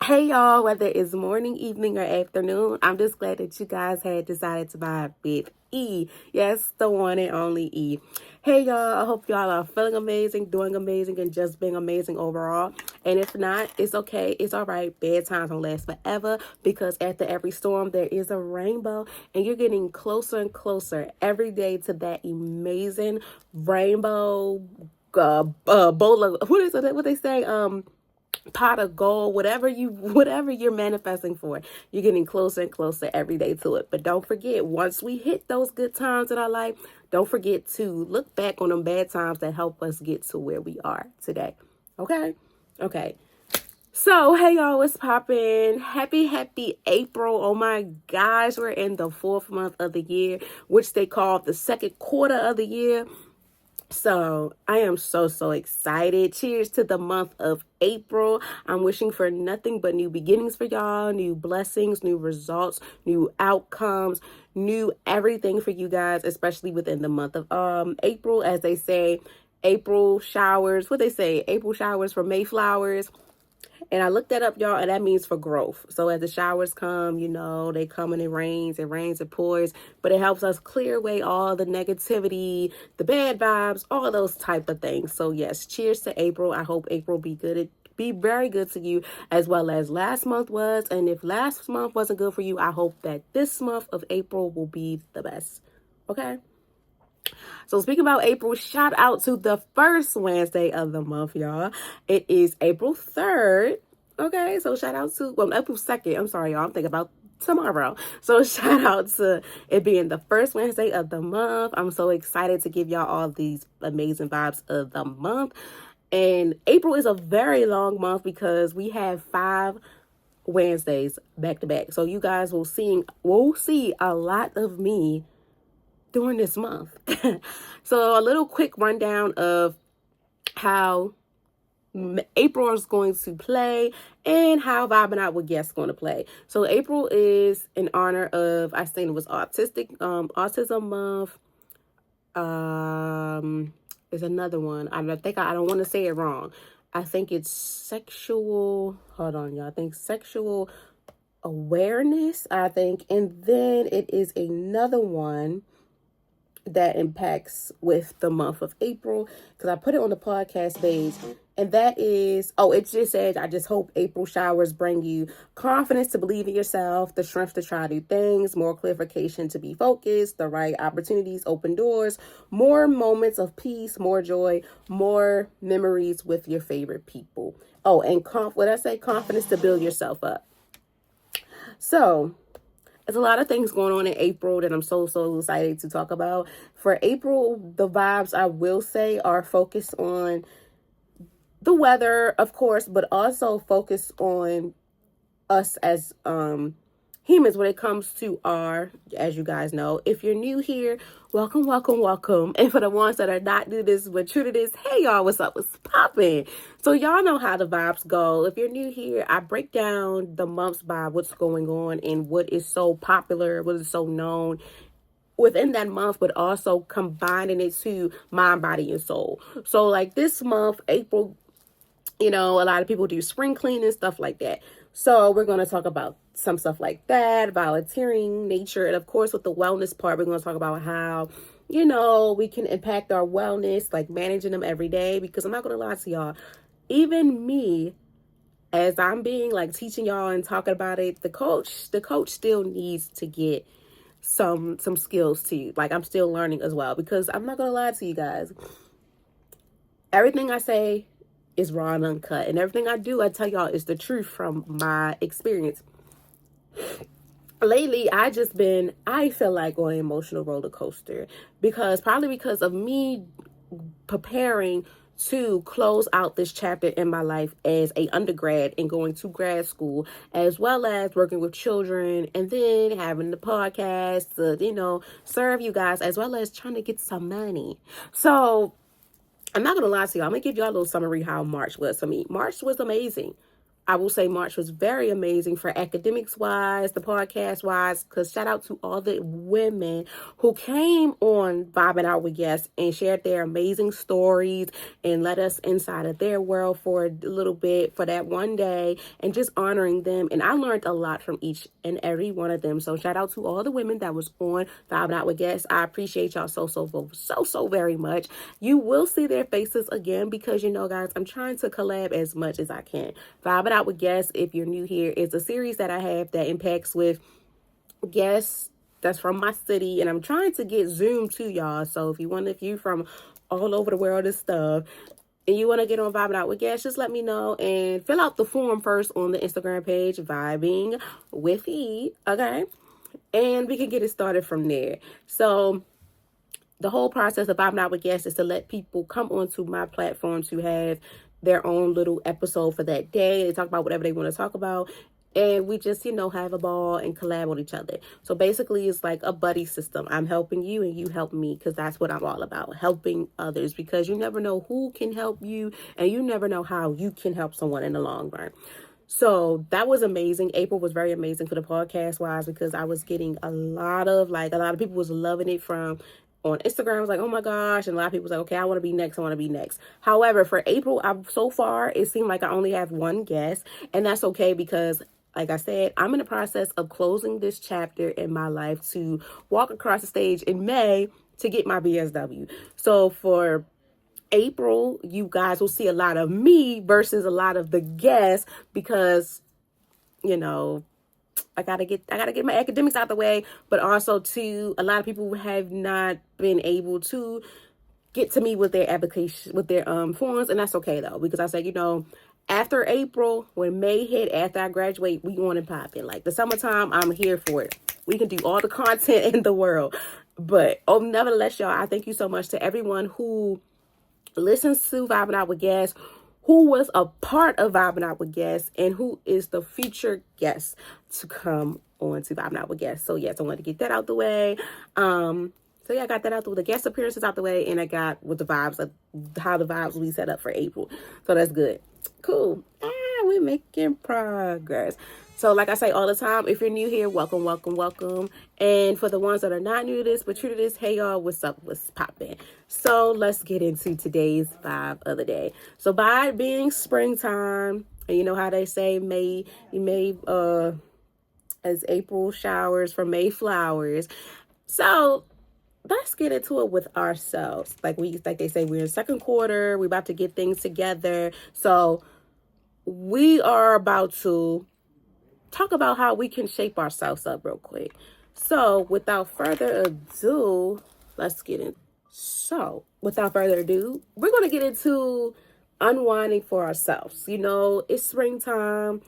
Hey y'all, whether it's morning, evening, or afternoon, I'm just glad that you guys had decided to vibe with E. Yes, the one and only E. Hey y'all, I hope y'all are feeling amazing, doing amazing, and just being amazing overall. And if not, it's okay. It's all right. Bad times don't last forever because after every storm, there is a rainbow. And you're getting closer and closer every day to that amazing rainbow bowl of, what is it? What they say? Pot of gold, whatever you're manifesting for, you're getting closer and closer every day to it. But don't forget, once we hit those good times in our life, don't forget to look back on them bad times that help us get to where we are today. Okay. So, hey y'all, what's poppin'? Happy April. Oh my gosh, we're in the 4th month of the year, which they call the 2nd quarter of the year. So I am so excited. Cheers to the month of April. I'm wishing for nothing but new beginnings for y'all, new blessings, new results, new outcomes, new everything for you guys, especially within the month of April. As they say, April showers, what they say, April showers for Mayflowers. And I looked that up, y'all, and that means for growth. So as the showers come, they come and it rains, it pours, but it helps us clear away all the negativity, the bad vibes, all those type of things. So yes, cheers to April. I hope April be very good to you as well as last month was. And if last month wasn't good for you, I hope that this month of April will be the best. Okay? So speaking about April, shout out to the first Wednesday of the month, y'all. It is April 3rd. Okay, so shout out to, April 2nd. I'm sorry, y'all. I'm thinking about tomorrow. So shout out to it being the first Wednesday of the month. I'm so excited to give y'all all these amazing vibes of the month. And April is a very long month because we have 5 Wednesdays back to back. So you guys will see a lot of me during this month. So a little quick rundown of how April is going to play and how Vibing Out with Guests going to play. So April is in honor of, I think it was autism month. Is another one. I don't want to say it wrong. I think it's sexual. Hold on, y'all. I think sexual awareness. I think, and then it is another one that impacts with the month of April, because I put it on the podcast page, and that is, it just says, I just hope April showers bring you confidence to believe in yourself, the strength to try new things, more clarification to be focused, the right opportunities, open doors, more moments of peace, more joy, more memories with your favorite people. And confidence to build yourself up. So there's a lot of things going on in April that I'm so excited to talk about. For April, the vibes I will say are focused on the weather, of course, but also focused on us as humans when it comes to as you guys know. If you're new here, welcome. And for the ones that are not new to this but true to this, hey y'all, what's up? What's poppin'? So y'all know how the vibes go. If you're new here, I break down the months by what's going on and what is so popular, what is so known within that month, but also combining it to mind, body, and soul. So like this month, April, a lot of people do spring cleaning, stuff like that. So we're going to talk about some stuff like that, volunteering, nature, and of course with the wellness part, we're going to talk about how, we can impact our wellness, like managing them every day, because I'm not going to lie to y'all, even me, as I'm being like teaching y'all and talking about it, the coach still needs to get some skills too. Like I'm still learning as well, because I'm not going to lie to you guys. Everything I say is raw and uncut, and everything I do, I tell y'all, is the truth from my experience. Lately, I feel like on an emotional roller coaster, probably because of me preparing to close out this chapter in my life as a undergrad and going to grad school, as well as working with children, and then having the podcast to, serve you guys, as well as trying to get some money. So I'm not going to lie to you. I'm going to give y'all a little summary how March was for me. March was amazing. I will say March was very amazing for academics wise, the podcast wise, because shout out to all the women who came on Vibing Out with Guests and shared their amazing stories and let us inside of their world for a little bit for that one day and just honoring them. And I learned a lot from each and every one of them. So shout out to all the women that was on Vibing Out with Guests. I appreciate y'all so very much. You will see their faces again because, you know, guys, I'm trying to collab as much as I can. Vibing Out with Guests, if you're new here, is a series that I have that impacts with guests that's from my city, and I'm trying to get Zoom to y'all. So if you from all over the world and stuff, and you want to get on Vibing Out with Guests, just let me know and fill out the form first on the Instagram page, Vibing with E, okay? And we can get it started from there. So the whole process of Vibing Out with Guests is to let people come onto my platform to have their own little episode for that day. They talk about whatever they want to talk about. And we just, you know, have a ball and collab with each other. So basically, it's like a buddy system. I'm helping you and you help me because that's what I'm all about, helping others, because you never know who can help you and you never know how you can help someone in the long run. So that was amazing. April was very amazing for the podcast wise because I was getting a lot of people was loving it from on Instagram. I was like, oh my gosh. And a lot of people was like, okay, I want to be next. However, for April, so far, it seemed like I only have one guest, and that's okay because like I said, I'm in the process of closing this chapter in my life to walk across the stage in May to get my BSW. So for April, you guys will see a lot of me versus a lot of the guests because, you know, I gotta get my academics out the way, but also too, a lot of people have not been able to get to me with their application, with their forms, and that's okay though, because I said, you know, after April, when May hit, after I graduate, we on and popping. Like the summertime, I'm here for it. We can do all the content in the world, but nevertheless, y'all, I thank you so much to everyone who listens to Vibing Out with Guests, who was a part of Vibing Out with Guests, and who is the future guest to come on to Vibing Out with Guests. So yes, I wanted to get that out the way. So yeah, I got that out the guest appearances out the way, and I got with the vibes of how the vibes will be set up for April. So that's good. Cool. We're making progress. So like I say all the time, if you're new here, welcome. And for the ones that are not new to this, but true to this, hey y'all, what's up? What's poppin'? So let's get into today's vibe of the day. So by it being springtime, and you know how they say May as April showers for May flowers. So let's get into it with ourselves. Like they say, we're in second quarter. We're about to get things together. So we are about to talk about how we can shape ourselves up real quick. So without further ado, let's get in. So without further ado, we're going to get into unwinding for ourselves. You know, it's springtime.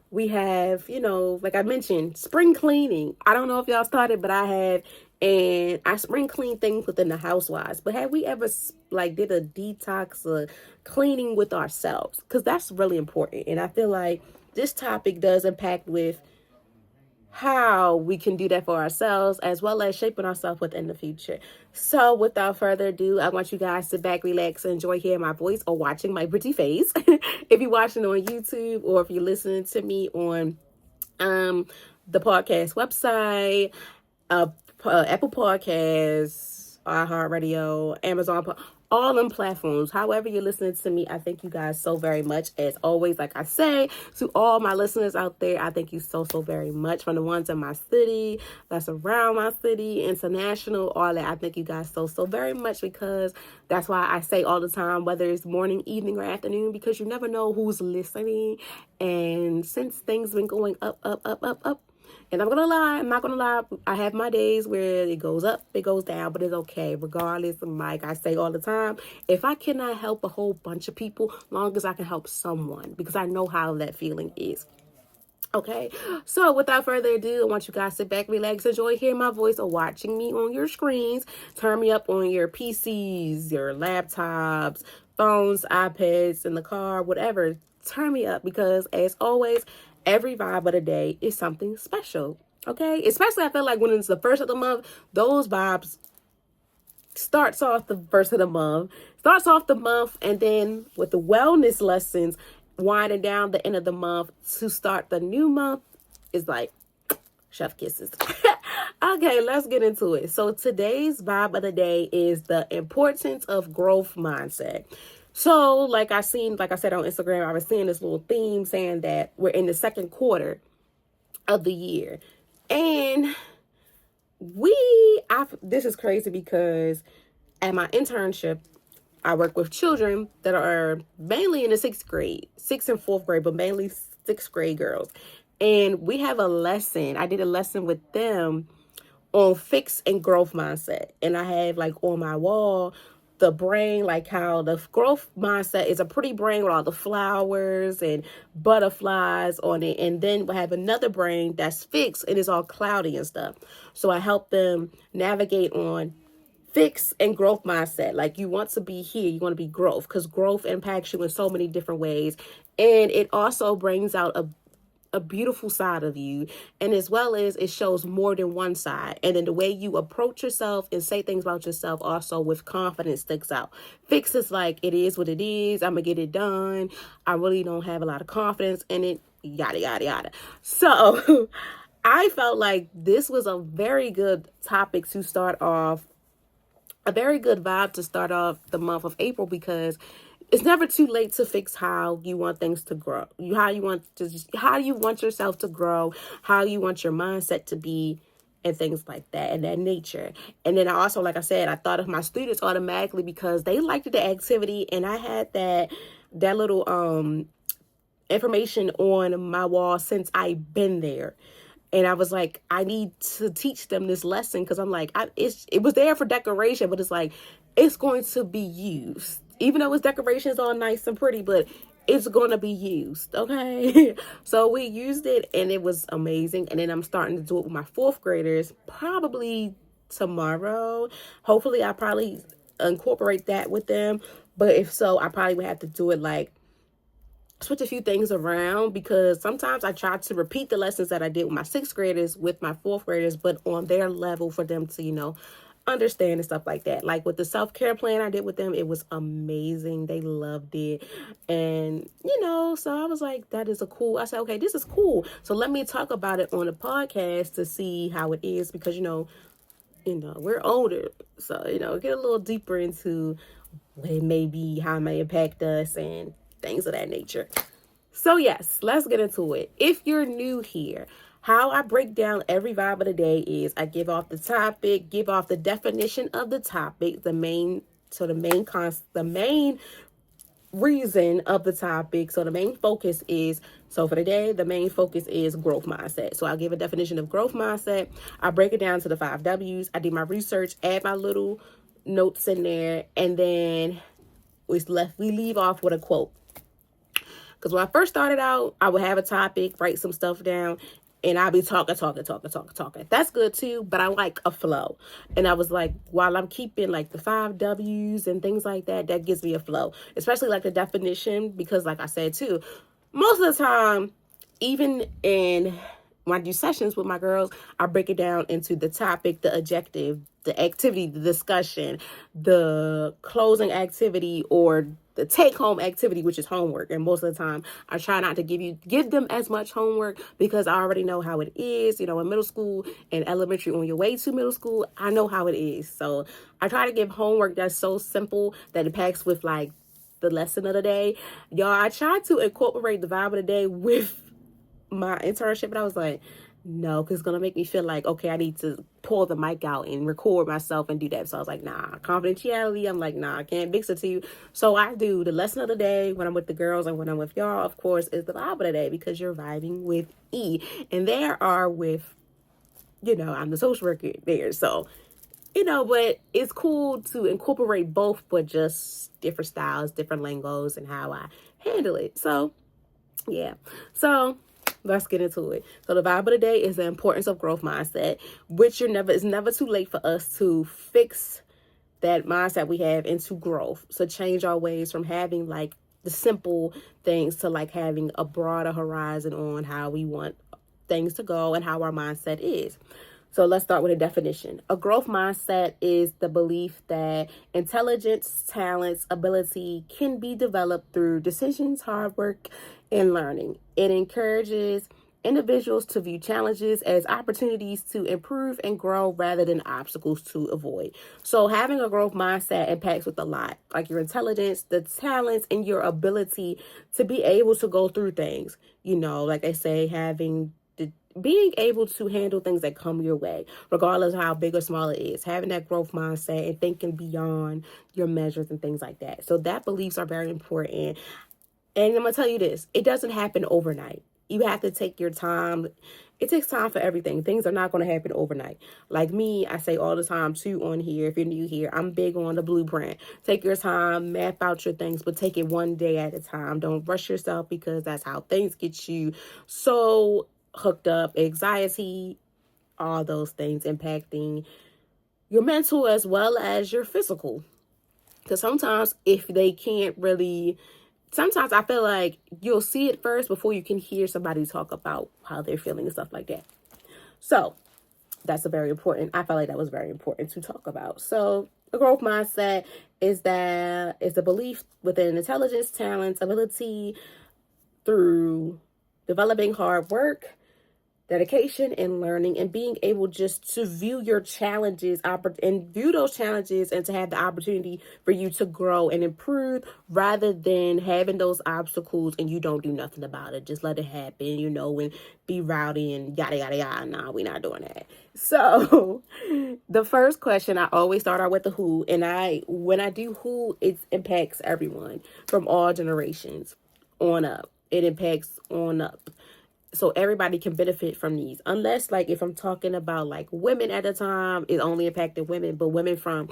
We have, you know, like I mentioned, spring cleaning. I don't know if y'all started, but I have. And I spring clean things within the housewives. But have we ever did a detox of cleaning with ourselves? Because that's really important. And I feel like this topic does impact with how we can do that for ourselves as well as shaping ourselves within the future. So without further ado, I want you guys to sit back, relax, and enjoy hearing my voice or watching my pretty face. If you're watching on YouTube or if you're listening to me on the podcast website, Apple Podcasts, iHeartRadio, Amazon, all them platforms. However you're listening to me, I thank you guys so very much. As always, like I say, to all my listeners out there, I thank you so very much. From the ones in my city, that's around my city, international, all that. I thank you guys so very much because that's why I say all the time, whether it's morning, evening, or afternoon, because you never know who's listening. And since things been going up, and I'm not gonna lie, I have my days where it goes up, it goes down, but it's okay. Regardless, like I say all the time, if I cannot help a whole bunch of people, long as I can help someone, because I know how that feeling is. Okay, so without further ado, I want you guys to sit back, relax, enjoy hearing my voice or watching me on your screens. Turn me up on your PCs, your laptops, phones, iPads, in the car, whatever. Turn me up because, as always, every vibe of the day is something special, okay? Especially I feel like when it's the first of the month, those vibes starts off the month, and then with the wellness lessons winding down the end of the month to start the new month is like chef kisses. Okay, let's get into it. So today's vibe of the day is the importance of growth mindset. So like I said on Instagram, I was seeing this little theme saying that we're in the second quarter of the year. And this is crazy because at my internship, I work with children that are mainly in the 6th and 4th grade, but mainly 6th grade girls. And we have a lesson. I did a lesson with them on fixed and growth mindset. And I have like on my wall, the brain, like how the growth mindset is a pretty brain with all the flowers and butterflies on it. And then we have another brain that's fixed and it's all cloudy and stuff. So I help them navigate on fixed and growth mindset. Like you want to be here, you want to be growth, because growth impacts you in so many different ways. And it also brings out a beautiful side of you, and as well as it shows more than one side. And then the way you approach yourself and say things about yourself also with confidence sticks out. Fix is like, it is what it is, I'm gonna get it done, I really don't have a lot of confidence in it, yada yada yada. So I felt like this was a very good topic to start off, a very good vibe to start off the month of April, because it's never too late to fix how you want things to grow. How you want yourself to grow, how you want your mindset to be, and things like that, and that nature. And then I also, like I said, I thought of my students automatically because they liked the activity, and I had that little information on my wall since I've been there. And I was like, I need to teach them this lesson, because I'm like, it was there for decoration, but it's like, it's going to be used. Even though its decoration is all nice and pretty, but it's going to be used, okay? So we used it, and it was amazing. And then I'm starting to do it with my 4th graders, probably tomorrow. Hopefully, I'll probably incorporate that with them. But if so, I probably would have to do it like, switch a few things around, because sometimes I try to repeat the lessons that I did with my 6th graders with my 4th graders, but on their level for them to, understand and stuff like that. Like with the self-care plan I did with them, it was amazing. They loved it. And, so I was like, I said, okay, this is cool. So let me talk about it on a podcast to see how it is, because, we're older. So, get a little deeper into what it may be, how it may impact us, and things of that nature. So yes, let's get into it. If you're new here, how I break down every vibe of the day is I give off the topic, give off the definition of the topic, the main reason of the topic. So the main focus is, for the day, the main focus is growth mindset. So I'll give a definition of growth mindset. I break it down to the 5 W's. I do my research, add my little notes in there, and then we leave off with a quote. Because when I first started out, I would have a topic, write some stuff down, and I'll be talking. That's good too, but I like a flow. And I was like, while I'm keeping like the 5 W's and things like that, that gives me a flow. Especially like the definition, because like I said too, most of the time, even when I do sessions with my girls, I break it down into the topic, the objective, the activity, the discussion, the closing activity, or the take-home activity, which is homework. And most of the time, I try not to give them as much homework, because I already know how it is. In middle school and elementary, on your way to middle school, I know how it is. So I try to give homework that's so simple that it packs with like the lesson of the day. Y'all, I tried to incorporate the vibe of the day with my internship, but I was like, no, because it's going to make me feel like, okay, I need to pull the mic out and record myself and do that. So I was like, nah, confidentiality. I'm like, nah, I can't mix it to you. So I do the lesson of the day when I'm with the girls, and when I'm with y'all, of course, is the vibe of the day, because you're vibing with E. And there are with, I'm the social worker there. So, but it's cool to incorporate both, but just different styles, different lingos, and how I handle it. So, yeah. So let's get into it. So the vibe of the day is the importance of growth mindset, which it's never too late for us to fix that mindset we have into growth. So change our ways from having like the simple things to like having a broader horizon on how we want things to go and how our mindset is. So let's start with a definition. A growth mindset is the belief that intelligence, talents, ability can be developed through decisions, hard work, and learning. It encourages individuals to view challenges as opportunities to improve and grow rather than obstacles to avoid. So having a growth mindset impacts with a lot, like your intelligence, the talents, and your ability to be able to go through things. Like they say, being able to handle things that come your way, regardless of how big or small it is, having that growth mindset and thinking beyond your measures and things like that. So that beliefs are very important. And I'm going to tell you this, it doesn't happen overnight. You have to take your time. It takes time for everything. Things are not going to happen overnight. Like me, I say all the time too on here, if you're new here, I'm big on the blueprint. Take your time, map out your things, but take it one day at a time. Don't rush yourself, because that's how things get you so hooked up. Anxiety, all those things impacting your mental as well as your physical. Because sometimes sometimes I feel like you'll see it first before you can hear somebody talk about how they're feeling and stuff like that. So that's I felt like that was very important to talk about. So a growth mindset is the belief within intelligence, talents, ability through developing hard work, dedication, and learning, and being able just to view your challenges and view those challenges and to have the opportunity for you to grow and improve, rather than having those obstacles and you don't do nothing about it. Just let it happen, and be rowdy and yada, yada, yada. Nah, we're not doing that. So the first question, I always start out with the who. And when I do who, it impacts everyone from all generations on up. It impacts on up. So everybody can benefit from these, unless like if I'm talking about like women at the time, it only impacted women, but women from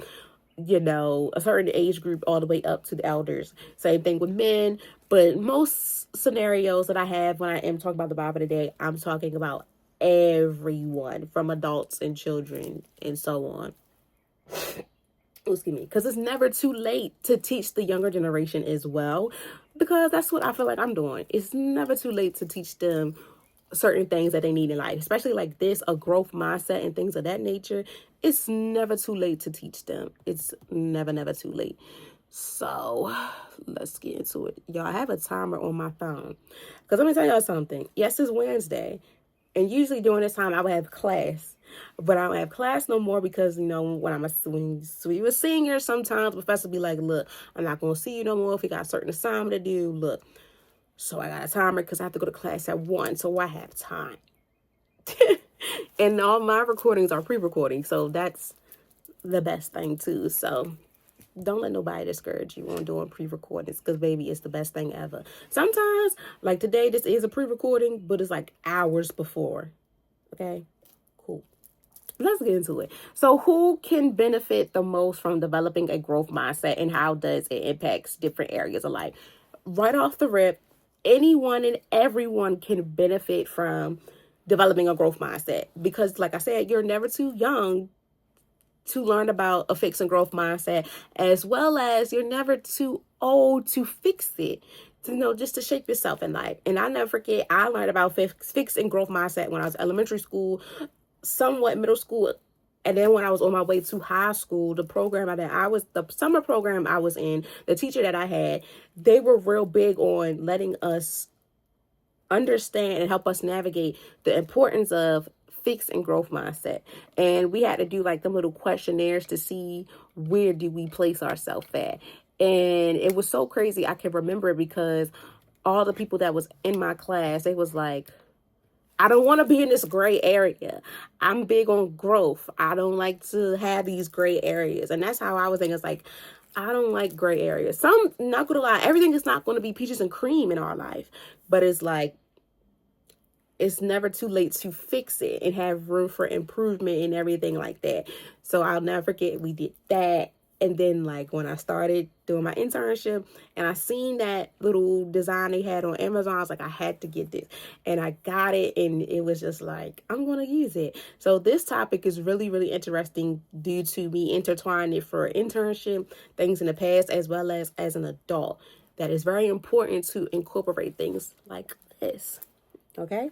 a certain age group all the way up to the elders. Same thing with men, but most scenarios that I have when I am talking about the Bible today, I'm talking about everyone, from adults and children and so on. Excuse me, because it's never too late to teach the younger generation as well, because that's what I feel like I'm doing. It's never too late to teach them certain things that they need in life, especially like this, a growth mindset and things of that nature. It's never too late to teach them. It's never too late. So let's get into it. Y'all, I have a timer on my phone, because let me tell y'all something. Yes, it's Wednesday, and usually during this time I would have class. But I don't have class no more, because, when we were seniors, sometimes the professor be like, look, I'm not going to see you no more if you got a certain assignment to do. Look, so I got a timer because I have to go to class at 1, so I have time. And all my recordings are pre-recording, so that's the best thing too. So don't let nobody discourage you on doing pre-recordings, because baby, it's the best thing ever. Sometimes, like today, this is a pre-recording, but it's like hours before. Okay, cool. Let's get into it. So who can benefit the most from developing a growth mindset, and how does it impact different areas of life? Right off the rip, anyone and everyone can benefit from developing a growth mindset, because like I said, you're never too young to learn about a fix and growth mindset, as well as you're never too old to fix it, just to shape yourself in life. And I never forget, I learned about fix and growth mindset when I was elementary school, somewhat middle school, and then when I was on my way to high school, the summer program I was in, the teacher that I had, they were real big on letting us understand and help us navigate the importance of fixed and growth mindset. And we had to do like the little questionnaires to see where do we place ourselves at. And it was so crazy. I can remember it because all the people that was in my class, they was like, I don't want to be in this gray area. I'm big on growth. I don't like to have these gray areas. And that's how I was thinking. It's like, I don't like gray areas. Not going to lie, everything is not going to be peaches and cream in our life. But it's like, it's never too late to fix it and have room for improvement and everything like that. So I'll never forget, we did that. And then like when I started doing my internship and I seen that little design they had on Amazon, I was like, I had to get this. And I got it, and it was just like, I'm going to use it. So this topic is really, really interesting due to me intertwining it for internship, things in the past, as well as an adult. That is very important to incorporate things like this. Okay?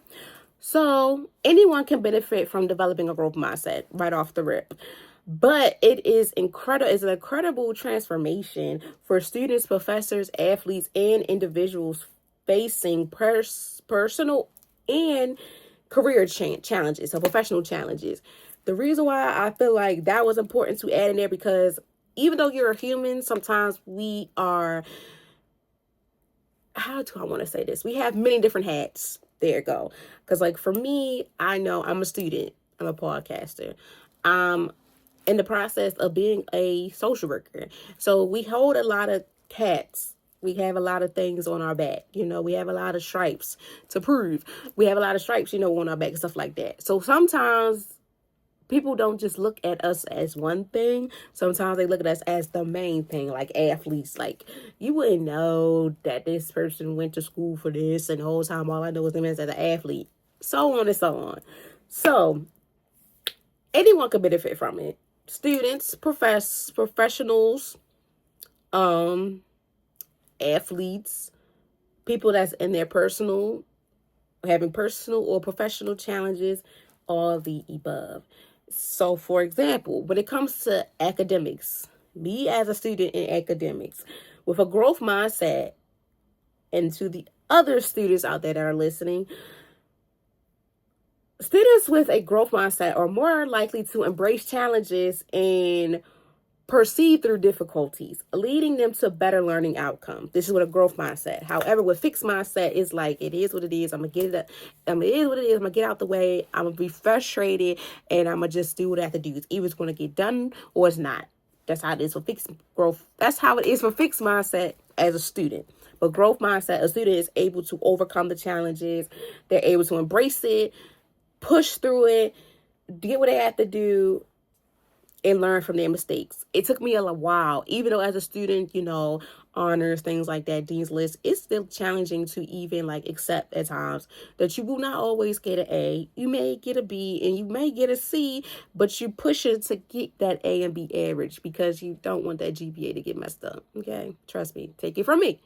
So anyone can benefit from developing a growth mindset right off the rip. But it's an incredible transformation for students, professors, athletes, and individuals facing personal and career challenges, so professional challenges. The reason why I feel like that was important to add in there, because even though you're a human, sometimes we are, how do I want to say this? We have many different hats. There you go. Because like for me, I know I'm a student. I'm a podcaster. I'm in the process of being a social worker. So we hold a lot of hats. We have a lot of things on our back. We have a lot of stripes to prove. We have a lot of stripes, on our back and stuff like that. So sometimes people don't just look at us as one thing. Sometimes they look at us as the main thing, like athletes. Like, you wouldn't know that this person went to school for this, and the whole time all I know is them as an athlete. So on and so on. So anyone could benefit from it. Students, professionals, athletes, people that's in their having personal or professional challenges, all the above. So, for example, when it comes to academics, me as a student in academics, with a growth mindset, and to the other students out there that are listening, students with a growth mindset are more likely to embrace challenges and proceed through difficulties, leading them to better learning outcomes. This is what a growth mindset. However, with fixed mindset, is like, it is what it is. I'm gonna get it up. It is what it is. I'm gonna get out the way. I'm gonna be frustrated, and I'm gonna just do what I have to do. It's either it's gonna get done or it's not. That's how it is for fixed growth. That's how it is for fixed mindset as a student. But growth mindset, a student is able to overcome the challenges. They're able to embrace it, push through it, get what they have to do, and learn from their mistakes. It took me a while, even though as a student, honors, things like that, Dean's List, it's still challenging to even accept at times that you will not always get an A. You may get a B and you may get a C, but you push it to get that A and B average because you don't want that GPA to get messed up. Okay, trust me, take it from me.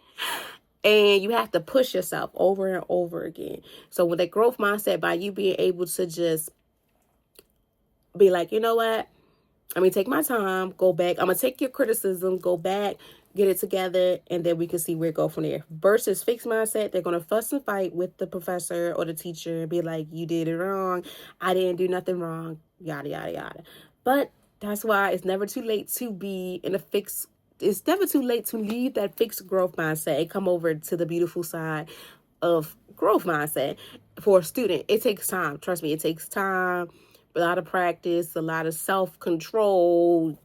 And you have to push yourself over and over again. So with that growth mindset, by you being able to just be like, you know what? I'm going to take my time, go back. I'm going to take your criticism, go back, get it together, and then we can see where it go from there. Versus fixed mindset, they're going to fuss and fight with the professor or the teacher and be like, you did it wrong. I didn't do nothing wrong, yada, yada, yada. But that's why it's never too late to be in a fixed. It's never too late to leave that fixed growth mindset and come over to the beautiful side of growth mindset. For a student, it takes time. Trust me, it takes time. A lot of practice, a lot of self-control,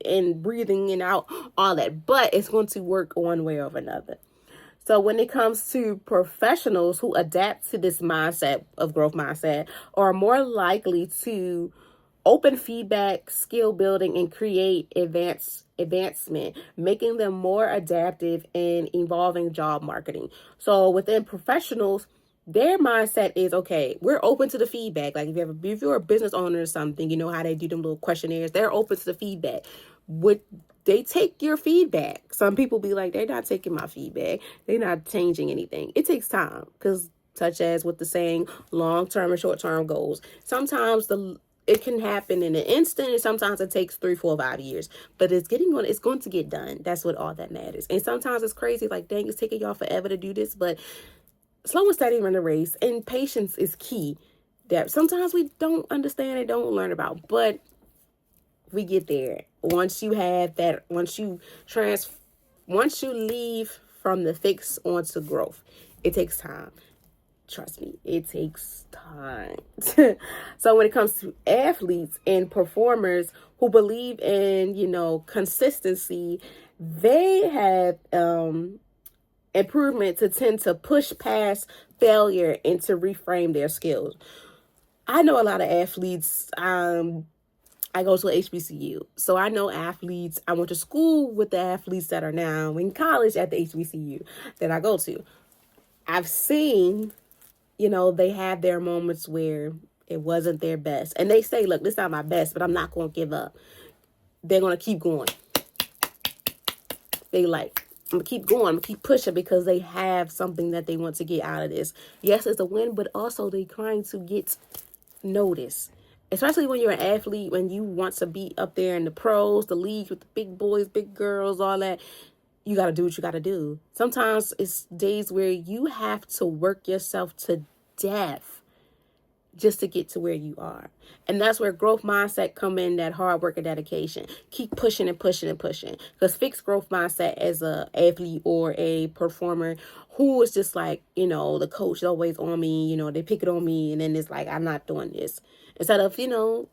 and breathing in out, all that. But it's going to work one way or another. So when it comes to professionals who adapt to this mindset of growth mindset, are more likely to open feedback, skill building, and create advancement, making them more adaptive and evolving job marketing. So within professionals, their mindset is, okay, we're open to the feedback. Like if you're a business owner or something, you know how they do them little questionnaires. They're open to the feedback. Would they take your feedback? Some people be like, they're not taking my feedback. They're not changing anything. It takes time because, such as with the saying, long-term and short-term goals. Sometimes it can happen in an instant, and sometimes it takes 3, 4, 5 years. But it's going to get done. That's what all that matters. And sometimes it's crazy. Like, dang, it's taking y'all forever to do this, but slow and steady run the race, and patience is key that sometimes we don't understand and don't learn about, but we get there. Once you have that, once you leave from the fix onto growth, it takes time. Trust me, it takes time. So when it comes to athletes and performers who believe in, consistency, they have improvement to tend to push past failure and to reframe their skills. I know a lot of athletes. I go to a HBCU, so I know athletes. I went to school with the athletes that are now in college at the HBCU that I go to. I've seen, they have their moments where it wasn't their best, and they say, "Look, this is not my best, but I'm not going to give up." They're going to keep going. They I'm gonna keep going, I'm gonna keep pushing because they have something that they want to get out of this. Yes, it's a win, but also they're trying to get noticed. Especially when you're an athlete, when you want to be up there in the pros, the leagues with the big boys, big girls, all that. You got to do what you got to do. Sometimes it's days where you have to work yourself to death just to get to where you are. And that's where growth mindset come in, that hard work and dedication. Keep pushing and pushing and pushing. Because fixed growth mindset as a athlete or a performer who is just like, the coach is always on me, they pick it on me, and then it's like, I'm not doing this. Instead of,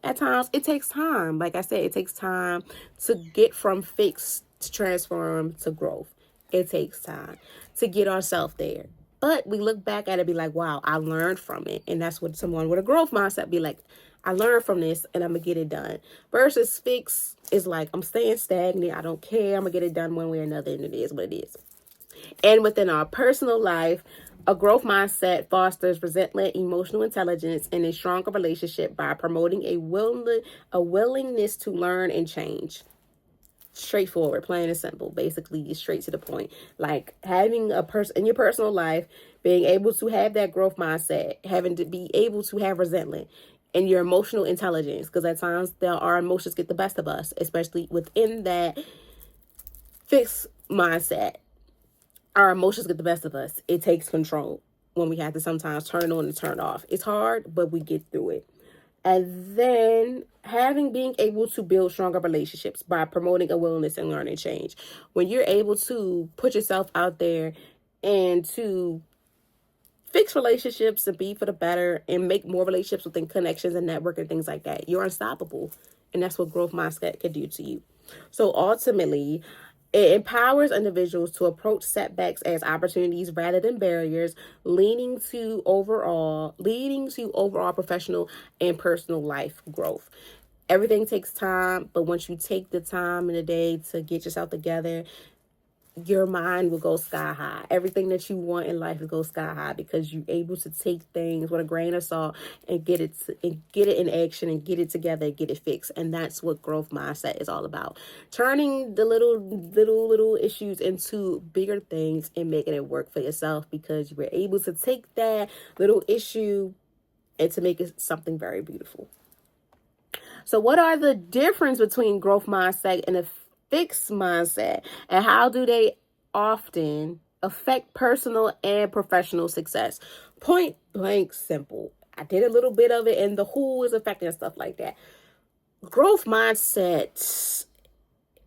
at times it takes time. Like I said, it takes time to get from fixed to transform to growth. It takes time to get ourselves there. But we look back at it and be like, wow, I learned from it. And that's what someone with a growth mindset be like, I learned from this and I'm going to get it done. Versus fix is like, I'm staying stagnant. I don't care. I'm going to get it done one way or another. And it is what it is. And within our personal life, a growth mindset fosters resentment, emotional intelligence, and a stronger relationship by promoting a willingness to learn and change. Straightforward, plain and simple, basically straight to the point. Like having a person in your personal life, being able to have that growth mindset, having to be able to have resentment and your emotional intelligence, because at times our emotions get the best of us, especially within that fixed mindset. Our emotions get the best of us. It takes control when we have to sometimes turn on and turn off. It's hard, but we get through it. And then being able to build stronger relationships by promoting a willingness and learning change. When you're able to put yourself out there and to fix relationships and be for the better and make more relationships within connections and network and things like that, you're unstoppable. And that's what growth mindset can do to you. So ultimately, it empowers individuals to approach setbacks as opportunities rather than barriers, leading to overall professional and personal life growth. Everything takes time, but once you take the time in the day to get yourself together, your mind will go sky high. Everything that you want in life will go sky high because you're able to take things with a grain of salt and get it in action and get it together and get it fixed. And that's what growth mindset is all about. Turning the little issues into bigger things and making it work for yourself because you were able to take that little issue and to make it something very beautiful. So what are the difference between growth mindset and a fixed mindset, and how do they often affect personal and professional success? Point blank simple. I did a little bit of it and the who is affecting and stuff like that. Growth mindset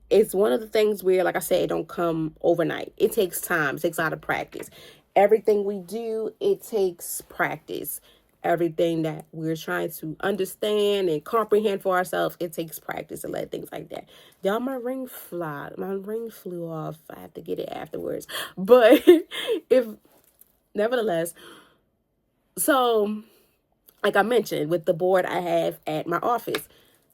is one of the things where, like I said, it don't come overnight. It takes time. It takes a lot of practice. Everything we do, it takes practice. Everything that we're trying to understand and comprehend for ourselves, it takes practice and things like that. Y'all, my ring flew off. I have to get it afterwards. But nevertheless, so like I mentioned, with the board I have at my office,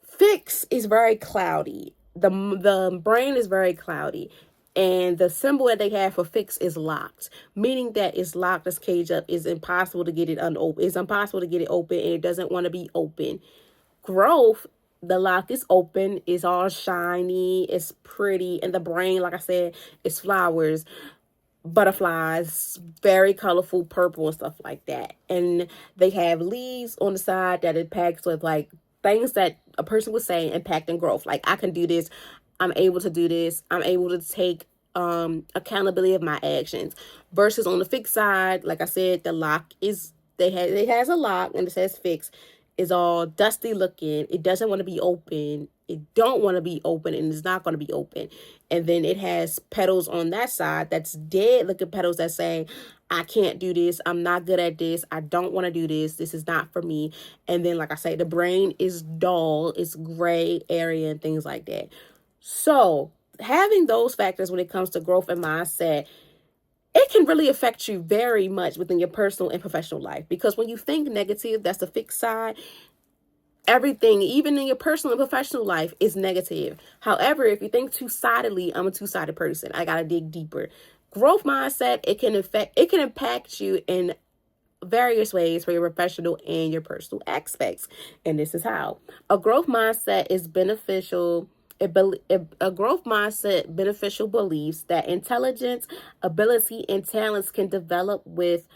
fix is very cloudy. The brain is very cloudy. And the symbol that they have for fix is locked, meaning that it's locked, it's caged up, it's impossible to get it unopened. It's impossible to get it open, and it doesn't want to be open. Growth, the lock is open, it's all shiny, it's pretty, and the brain, like I said, is flowers, butterflies, very colorful, purple and stuff like that. And they have leaves on the side that it packs with like things that a person was saying impacting growth. Like, I can do this. I'm able to do this. I'm able to take accountability of my actions. Versus on the fixed side, like I said, the lock is, it has a lock and it says fix. It's all dusty looking. It doesn't want to be open. It don't want to be open, and it's not going to be open. And then it has petals on that side that's dead looking petals that say, I can't do this. I'm not good at this. I don't want to do this. This is not for me. And then, like I say, the brain is dull. It's gray area and things like that. So having those factors when it comes to growth and mindset, it can really affect you very much within your personal and professional life. Because when you think negative, that's the fixed side. Everything, even in your personal and professional life, is negative. However, if you think two-sidedly, I'm a two-sided person. I got to dig deeper. Growth mindset, it can impact you in various ways for your professional and your personal aspects. And this is how. A growth mindset is beneficial A growth mindset beneficial beliefs that intelligence, ability, and talents can develop with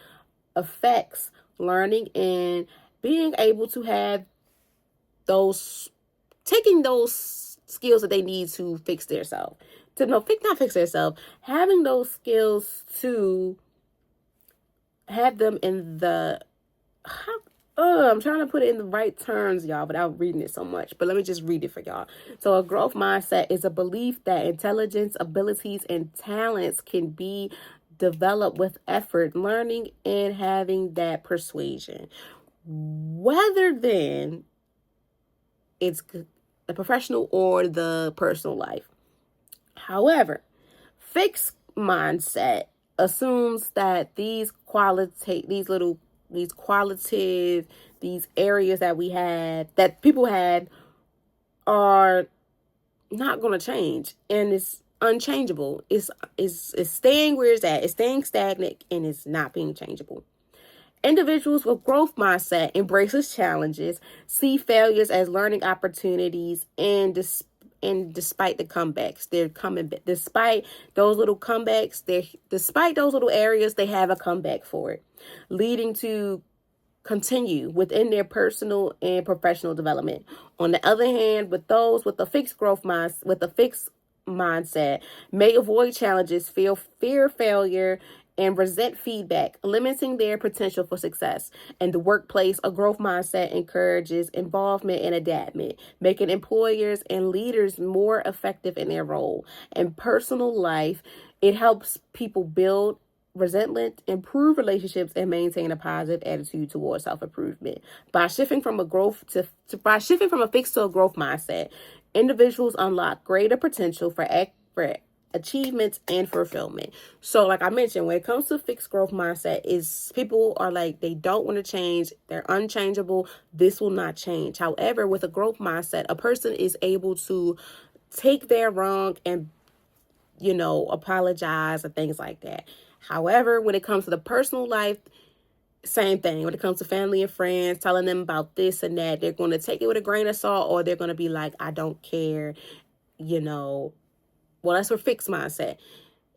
effects, learning, and being able to have those, taking those skills that they need to fix themselves. To no, not fix themselves, having those skills to have them in the, I'm trying to put it in the right terms, y'all, without reading it so much. But let me just read it for y'all. So a growth mindset is a belief that intelligence, abilities, and talents can be developed with effort, learning, and having that persuasion. Whether then it's the professional or the personal life. However, fixed mindset assumes that these areas that we had, that people had, are not going to change, and it's unchangeable. It's staying where it's at. It's staying stagnant, and it's not being changeable. Individuals with growth mindset embraces challenges, see failures as learning opportunities, and despite the comebacks, they're coming back. Despite those little comebacks, despite those little areas, they have a comeback for it, leading to continue within their personal and professional development. On the other hand, with those with a fixed mindset, may avoid challenges, feel fear failure, and resent feedback, limiting their potential for success. In the workplace, a growth mindset encourages involvement and adaptation, making employers and leaders more effective in their role. In personal life, it helps people build resentment, improve relationships, and maintain a positive attitude towards self-improvement. By shifting from a fixed to a growth mindset, individuals unlock greater potential for achievements and fulfillment. So like I mentioned, when it comes to fixed growth mindset, is people are like, they don't want to change, they're unchangeable, this will not change. However, with a growth mindset, a person is able to take their wrong and apologize and things like that. However, when it comes to the personal life, same thing. When it comes to family and friends, telling them about this and that, they're going to take it with a grain of salt, or they're going to be like, I don't care, Well, that's for fixed mindset.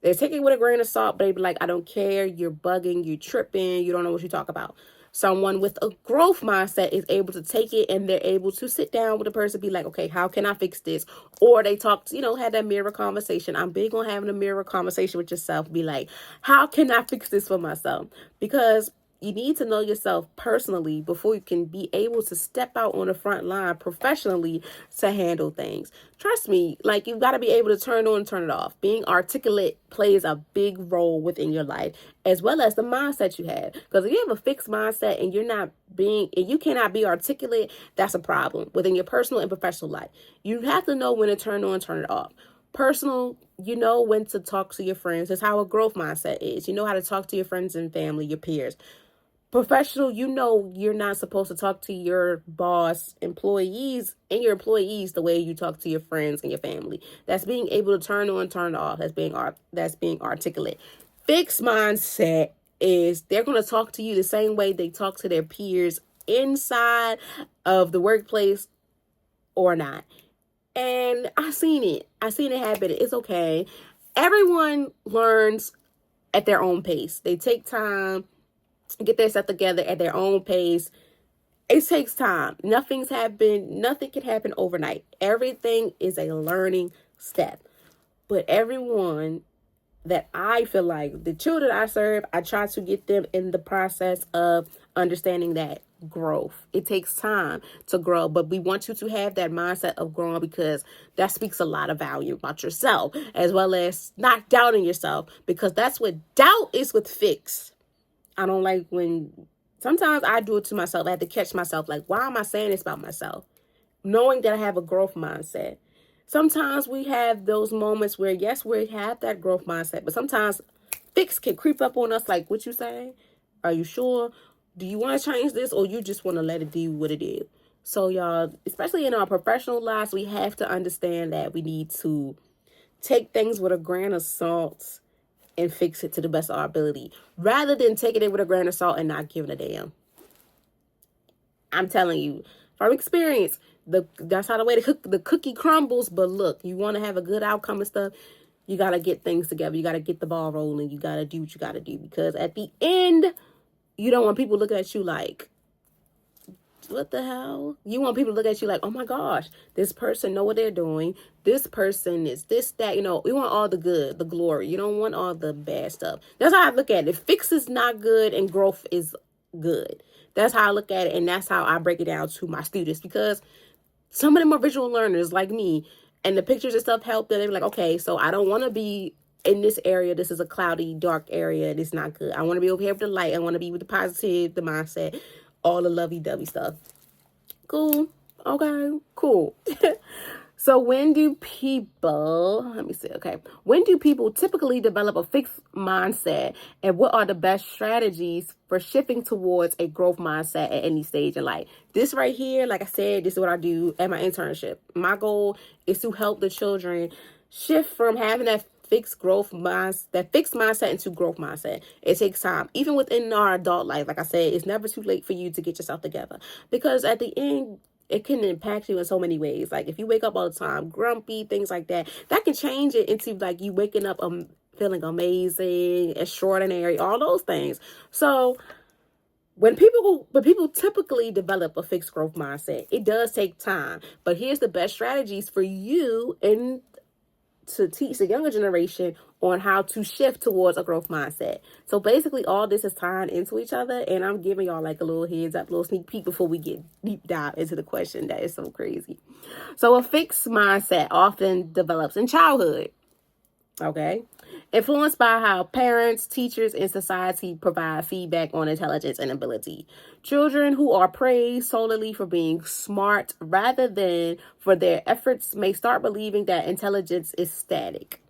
They take it with a grain of salt, but they be like, I don't care, you're bugging, you're tripping, you don't know what you talk about. Someone with a growth mindset is able to take it, and they're able to sit down with a person, be like, okay, how can I fix this? Or they talk, have that mirror conversation. I'm big on having a mirror conversation with yourself. Be like, how can I fix this for myself? Because you need to know yourself personally before you can be able to step out on the front line professionally to handle things. Trust me, like, you've got to be able to turn on and turn it off. Being articulate plays a big role within your life, as well as the mindset you have. Because if you have a fixed mindset and you cannot be articulate, that's a problem within your personal and professional life. You have to know when to turn on and turn it off. Personal, you know when to talk to your friends. That's how a growth mindset is. You know how to talk to your friends and family, your peers. Professional, you're not supposed to talk to your boss, employees, and your employees the way you talk to your friends and your family. That's being able to turn on, turn off. That's being articulate. Fixed mindset is they're going to talk to you the same way they talk to their peers inside of the workplace or not. And I've seen it happen. It's okay. Everyone learns at their own pace. They take time, get their stuff together at their own pace. It takes time. Nothing can happen overnight. Everything is a learning step. But everyone that I feel like, the children I serve, I try to get them in the process of understanding that growth. It takes time to grow, but we want you to have that mindset of growing, because that speaks a lot of value about yourself, as well as not doubting yourself, because that's what doubt is with fix. I don't like when, sometimes I do it to myself. I have to catch myself, like, why am I saying this about myself? Knowing that I have a growth mindset. Sometimes we have those moments where, yes, we have that growth mindset, but sometimes fix can creep up on us, like, what you saying? Are you sure? Do you want to change this, or you just want to let it do what it is? So, y'all, especially in our professional lives, we have to understand that we need to take things with a grain of salt and fix it to the best of our ability, rather than taking it with a grain of salt and not giving a damn. I'm telling you, from experience. That's how the cookie crumbles. But look, you want to have a good outcome and stuff, you got to get things together. You got to get the ball rolling. You got to do what you got to do, because at the end, you don't want people looking at you like, what the hell? You want people to look at you like, oh my gosh, this person know what they're doing. This person is this, that, you know, we want all the good, the glory. You don't want all the bad stuff. That's how I look at it. Fix is not good and growth is good. That's how I look at it. And that's how I break it down to my students, because some of them are visual learners like me, and the pictures and stuff help them. They're like, okay, so I don't want to be in this area. This is a cloudy, dark area. It's not good. I want to be over here with the light. I want to be with the positive, the mindset, all the lovey-dovey stuff. Cool. Okay, cool. So when do people typically develop a fixed mindset, and what are the best strategies for shifting towards a growth mindset at any stage in life? This right here, like I said, this is what I do at my internship. My goal is to help the children shift from having that fixed mindset into growth mindset. It takes time. Even within our adult life, like I said, it's never too late for you to get yourself together, because at the end, it can impact you in so many ways. Like if you wake up all the time grumpy, things like that, that can change it into like you waking up feeling amazing, extraordinary, all those things. So when people typically develop a fixed growth mindset, it does take time. But here's the best strategies for you and to teach the younger generation on how to shift towards a growth mindset. So basically all this is tying into each other, and I'm giving y'all like a little heads up, a little sneak peek before we get deep dive into the question that is so crazy. So a fixed mindset often develops in childhood. Okay. Influenced by how parents, teachers, and society provide feedback on intelligence and ability. Children who are praised solely for being smart rather than for their efforts may start believing that intelligence is static,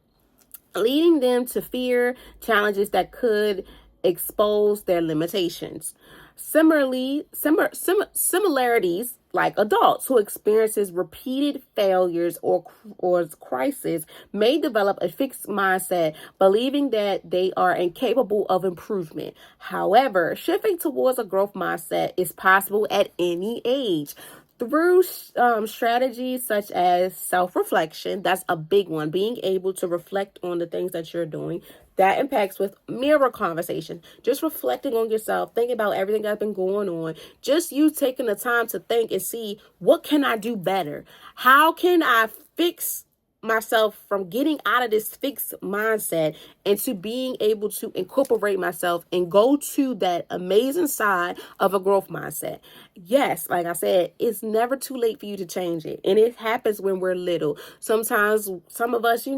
leading them to fear challenges that could expose their limitations. Similarities like adults who experiences repeated failures or crisis may develop a fixed mindset, believing that they are incapable of improvement. However, shifting towards a growth mindset is possible at any age. Through strategies such as self-reflection, that's a big one, being able to reflect on the things that you're doing. That impacts with mirror conversation, just reflecting on yourself, thinking about everything that's been going on, just you taking the time to think and see, what can I do better? How can I fix myself from getting out of this fixed mindset into being able to incorporate myself and go to that amazing side of a growth mindset? Yes, like I said, it's never too late for you to change it. And it happens when we're little. Sometimes some of us,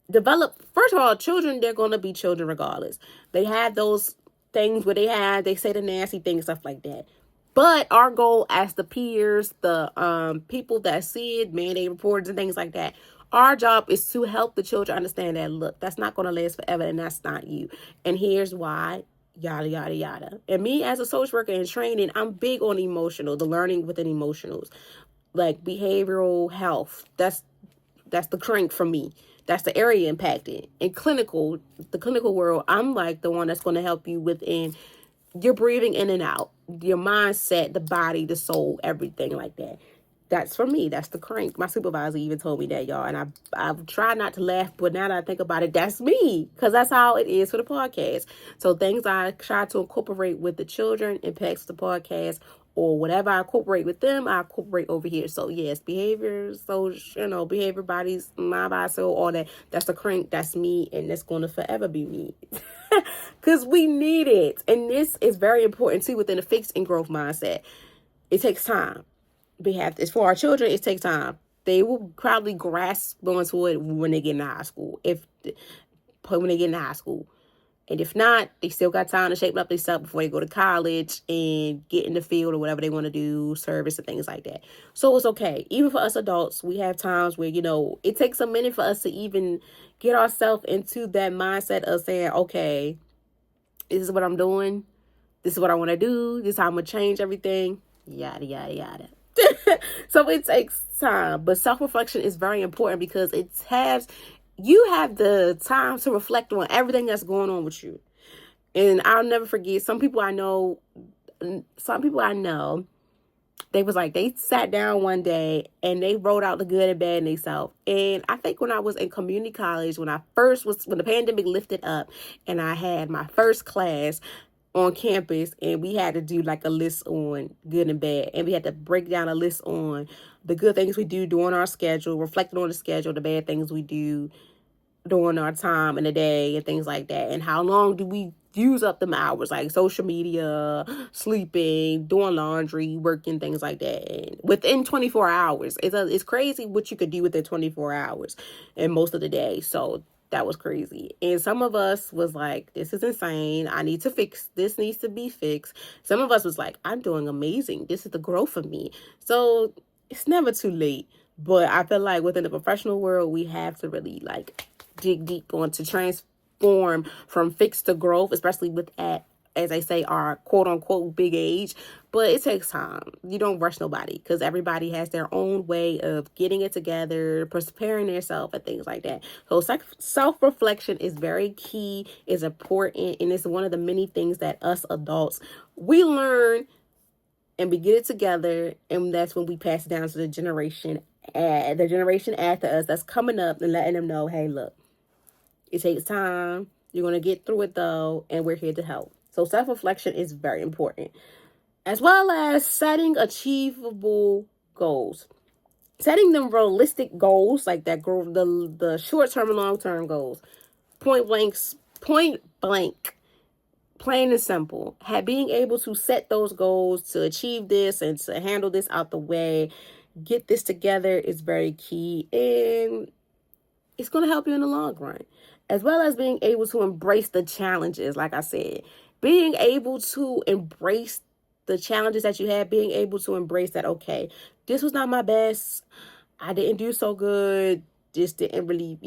develop, first of all, children, they're going to be children regardless. They have those things where they say the nasty things, stuff like that. But our goal as the peers, the people that see it, mandate reporters and things like that, our job is to help the children understand that, look, that's not going to last forever, and that's not you. And here's why, yada, yada, yada. And me as a social worker in training, I'm big on the learning within emotionals, like behavioral health. That's the crank for me. That's the area impacted. In the clinical world, I'm like the one that's going to help you within your breathing in and out, your mindset, the body, the soul, everything like that. That's for me. That's the crank. My supervisor even told me that, y'all. And I've tried not to laugh, but now that I think about it, that's me. Because that's how it is for the podcast. So things I try to incorporate with the children impacts the podcast, or whatever I incorporate with them, I incorporate over here. So yes, behavior, behavior, bodies, mind, body, soul, all that. That's the crank. That's me. And that's going to forever be me. Because we need it. And this is very important too within a fixed and growth mindset. It takes time. It's for our children, it takes time. They will probably grasp onto it when they get in high school. And if not, they still got time to shape up themselves before they go to college and get in the field or whatever they want to do, service and things like that. So it's okay. Even for us adults, we have times where, it takes a minute for us to even get ourselves into that mindset of saying, okay, this is what I'm doing. This is what I want to do. This is how I'm going to change everything. Yada, yada, yada. So it takes time. But self-reflection is very important because you have the time to reflect on everything that's going on with you. And I'll never forget, some people I know They was like, they sat down one day and they wrote out the good and bad in themselves. And I think when I was in community college, when the pandemic lifted up and I had my first class on campus, and we had to do like a list on good and bad, and we had to break down a list on the good things we do during our schedule, reflecting on the schedule, the bad things we do during our time in the day, and things like that, and how long do we use up them hours, like social media, sleeping, doing laundry, working, things like that. And within 24 hours, it's crazy what you could do within 24 hours and most of the day. So that was crazy. And some of us was like, this is insane. I need to fix this. Needs to be fixed. Some of us was like, I'm doing amazing. This is the growth for me. So it's never too late. But I feel like within the professional world, we have to really like dig deep on to transform from fixed to growth, especially with as I say, our quote unquote big age. But it takes time. You don't rush nobody, because everybody has their own way of getting it together, preparing themselves and things like that. So self-reflection is very key, is important, and it's one of the many things that us adults, we learn and we get it together, and that's when we pass it down to the generation after us that's coming up, and letting them know, hey, look, it takes time. You're going to get through it though, and we're here to help. So self-reflection is very important, as well as setting achievable goals. Setting them realistic goals, like that, the short-term and long-term goals. Point blank, plain and simple. Being able to set those goals to achieve this and to handle this out the way, get this together, is very key, and it's going to help you in the long run. As well as being able to embrace the challenges, like I said. Being able to embrace the challenges that you have, being able to embrace that, okay, this was not my best. I didn't do so good. This didn't really,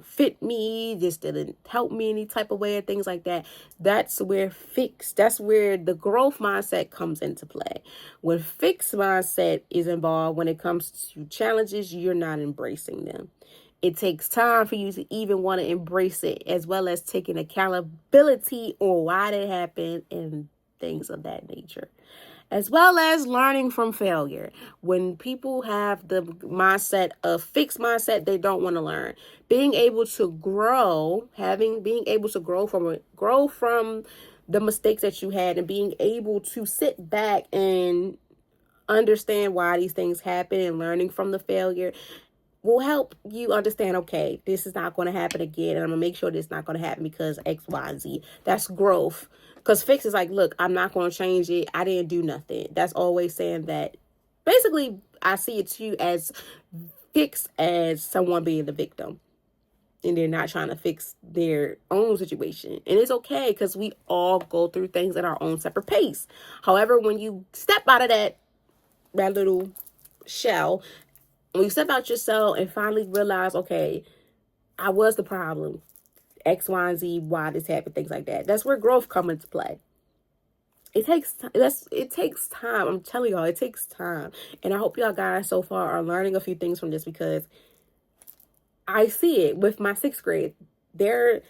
fit me. This didn't help me any type of way, and things like that. That's where the growth mindset comes into play. When fixed mindset is involved, when it comes to challenges, you're not embracing them. It takes time for you to even want to embrace it, as well as taking accountability on why it happened and things of that nature. As well as learning from failure. When people have the mindset of fixed mindset, they don't want to learn. Being able to grow, being able to grow from the mistakes that you had, and being able to sit back and understand why these things happen, and learning from the failure will help you understand, okay, this is not going to happen again, and I'm going to make sure this is not going to happen because X, Y, and Z. That's growth. Because fix is like, look, I'm not going to change it. I didn't do nothing. That's always saying that. Basically, I see it too as fix as someone being the victim, and they're not trying to fix their own situation. And it's okay, because we all go through things at our own separate pace. However, when you step out of that little shell, when you step out yourself and finally realize, okay, I was the problem, X, Y, and Z, why this happened, things like that. That's where growth comes into play. It takes time. I'm telling y'all, it takes time. And I hope y'all guys so far are learning a few things from this, because I see it with my 6th grade. They're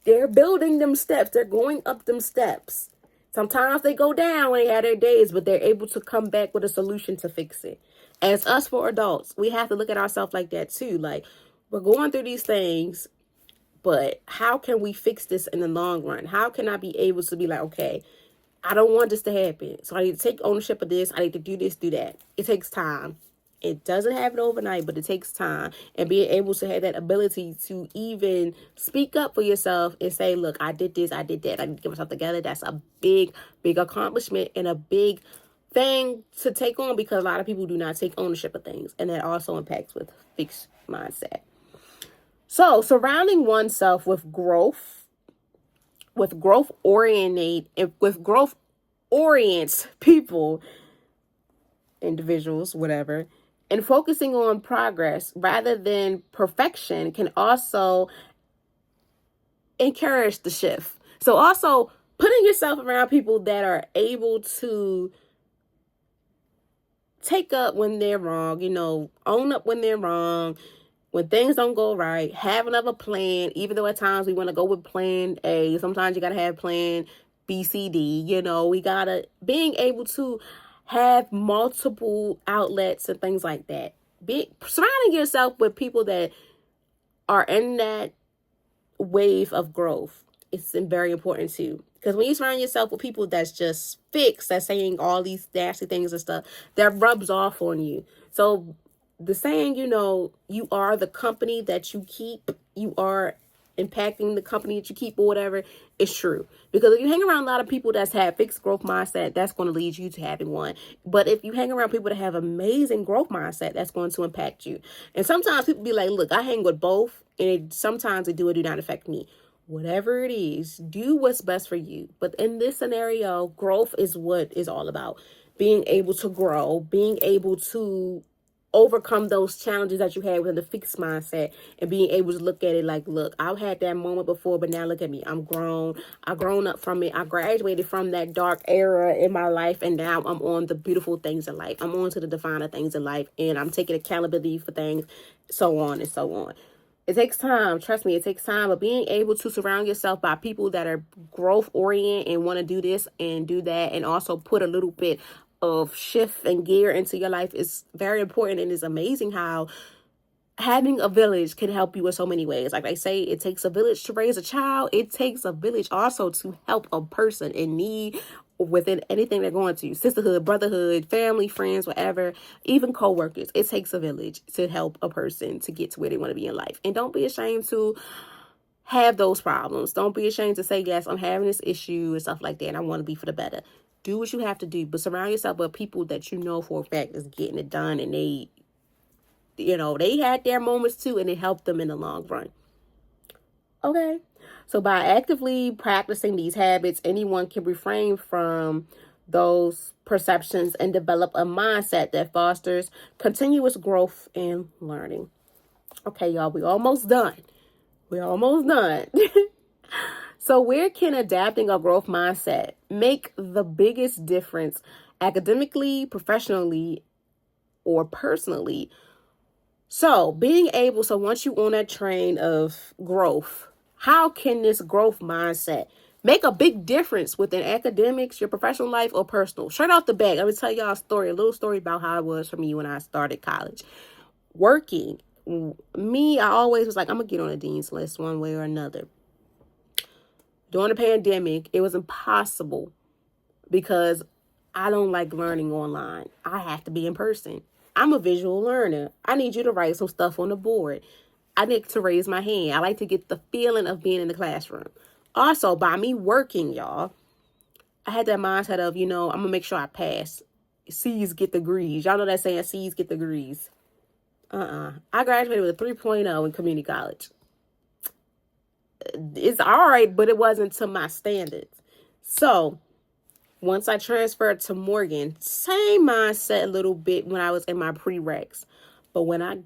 building them steps. They're going up them steps. Sometimes they go down when they have their days, but they're able to come back with a solution to fix it. As us for adults, we have to look at ourselves like that too. Like, we're going through these things, but how can we fix this in the long run? How can I be able to be like, okay, I don't want this to happen, so I need to take ownership of this. I need to do this, do that. It takes time. It doesn't happen overnight, but it takes time. And being able to have that ability to even speak up for yourself and say, look, I did this, I did that. I need to get myself together. That's a big, big accomplishment, and a big thing to take on, because a lot of people do not take ownership of things. And that also impacts with fixed mindset. So surrounding oneself with growth orients people, individuals, whatever, and focusing on progress rather than perfection can also encourage the shift. So also putting yourself around people that are able to take up when they're wrong, own up when they're wrong, when things don't go right, have another plan, even though at times we want to go with plan A. Sometimes you got to have plan B, C, D. Being able to have multiple outlets and things like that. Surrounding yourself with people that are in that wave of growth, it's very important too. Because when you surround yourself with people that's just fixed, that's saying all these nasty things and stuff, that rubs off on you. So the saying, you are the company that you keep, you are impacting the company that you keep, or whatever, is true. Because if you hang around a lot of people that's have fixed growth mindset, that's going to lead you to having one. But if you hang around people that have amazing growth mindset, that's going to impact you. And sometimes people be like, look, I hang with both, and sometimes they do or do not affect me. Whatever it is, do what's best for you. But in this scenario, growth is what is all about. Being able to grow, being able to overcome those challenges that you had within the fixed mindset, and being able to look at it like, look, I've had that moment before, but now look at me. I'm grown. I've grown up from it. I graduated from that dark era in my life, and now I'm on the beautiful things in life. I'm on to the defining things in life, and I'm taking accountability for things, so on and so on. It takes time. Trust me, it takes time. But being able to surround yourself by people that are growth oriented and want to do this and do that, and also put a little bit of shift and gear into your life, is very important. And it's amazing how having a village can help you in so many ways. Like they say, it takes a village to raise a child. It takes a village also to help a person in need within anything they're going to. Sisterhood, brotherhood, family, friends, whatever, even co-workers. It takes a village to help a person to get to where they want to be in life. And don't be ashamed to have those problems. Don't be ashamed to say, yes, I'm having this issue and stuff like that, and I want to be for the better. Do what you have to do, but surround yourself with people that you know for a fact is getting it done, and they had their moments too, and it helped them in the long run. Okay. So by actively practicing these habits, anyone can refrain from those perceptions and develop a mindset that fosters continuous growth and learning. Okay, y'all, we're almost done. So where can adapting a growth mindset make the biggest difference academically, professionally, or personally? So once you're on that train of growth, how can this growth mindset make a big difference within academics, your professional life, or personal? Straight off the bat, I'm going to tell y'all a little story about how it was for me when I started college. Working, I always was like, I'm going to get on a dean's list one way or another. During the pandemic, it was impossible because I don't like learning online. I have to be in person. I'm a visual learner. I need you to write some stuff on the board. I need to raise my hand. I like to get the feeling of being in the classroom. Also, by me working, y'all, I had that mindset of, I'm going to make sure I pass. C's get degrees. Y'all know that saying, C's get degrees. I graduated with a 3.0 in community college. It's all right, but it wasn't to my standards. So once I transferred to Morgan, same mindset a little bit when I was in my prereqs. But when I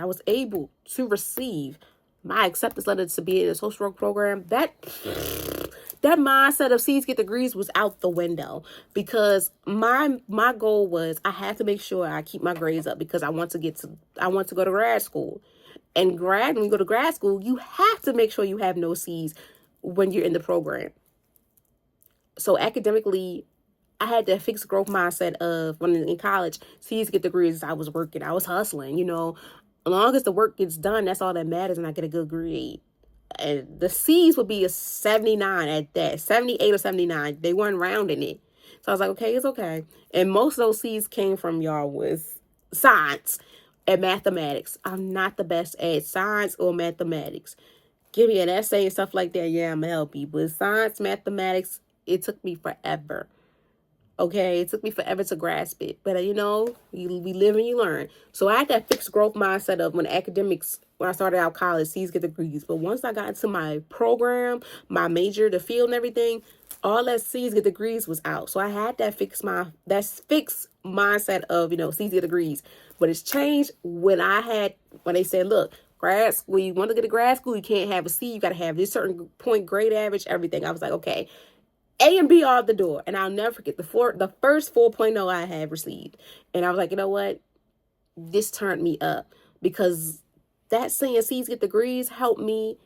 was able to receive my acceptance letter to be in a social work program, that mindset of C's get degrees was out the window, because my goal was I had to make sure I keep my grades up, because I want to go to grad school. And when you go to grad school, you have to make sure you have no C's when you're in the program. So academically, I had that fixed growth mindset of when in college, C's get degrees. I was working, I was hustling, as long as the work gets done, that's all that matters, and I get a good grade. And the C's would be a 79 at that, 78 or 79. They weren't rounding it. So I was like, okay, it's okay. And most of those C's came from y'all with science and mathematics. I'm not the best at science or mathematics. Give me an essay and stuff like that. Yeah, I'm going to help you. But science, mathematics, it took me forever. Okay, it took me forever to grasp it. But, we live and you learn. So I had that fixed growth mindset of when I started out college, C's get degrees. But once I got into my program, my major, the field and everything, all that C's get degrees was out. So I had that fixed mindset of, C's get degrees. But it's changed when they said, look, grad school, you want to get to grad school, you can't have a C. You got to have this certain point grade average, everything. I was like, okay. A and B are out the door. And I'll never forget the first 4.0 I had received. And I was like, you know what? This turned me up, because that saying C's get degrees helped me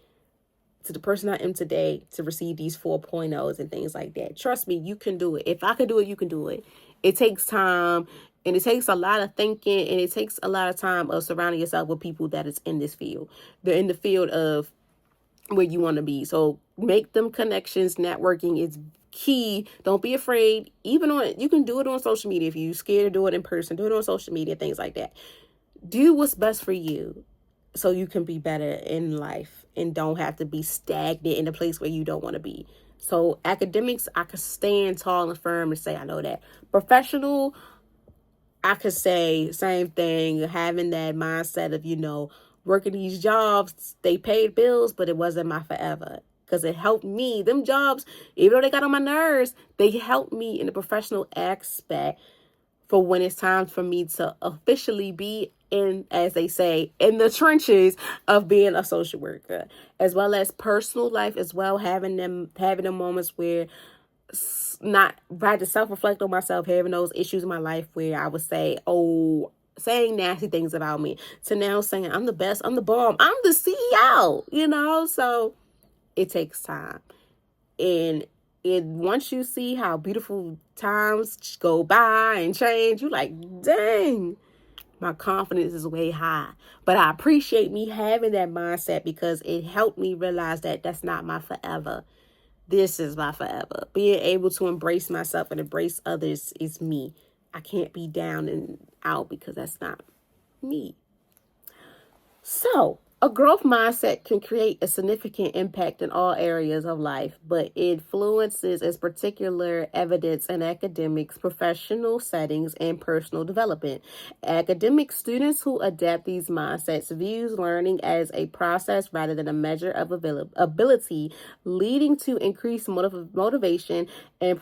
to the person I am today to receive these 4.0s and things like that. Trust me, you can do it. If I can do it, you can do it. It takes time, and it takes a lot of thinking, and it takes a lot of time of surrounding yourself with people that is in this field. They're in the field of where you want to be. So make them connections. Networking is key. Don't be afraid. Even on, you can do it on social media. If you're scared to do it in person, do it on social media, things like that. Do what's best for you so you can be better in life and don't have to be stagnant in a place where you don't want to be. So academics, I could stand tall and firm and say I know that. Professional, I could say same thing, having that mindset of, working these jobs, they paid bills, but it wasn't my forever. Because it helped me. Them jobs, even though they got on my nerves, they helped me in the professional aspect for when it's time for me to officially be in, as they say, in the trenches of being a social worker, as well as personal life as well, having them moments where not I had to self-reflect on myself, having those issues in my life where I would say, saying nasty things about me, to now saying I'm the best, I'm the bomb, I'm the CEO, so it takes time. And once you see how beautiful times go by and change, you're like, dang, my confidence is way high. But I appreciate me having that mindset because it helped me realize that that's not my forever. This is my forever. Being able to embrace myself and embrace others is me. I can't be down and out because that's not me. So, a growth mindset can create a significant impact in all areas of life, but influences is particular evidence in academics, professional settings, and personal development. Academic students who adapt these mindsets views learning as a process rather than a measure of ability, leading to increased motivation and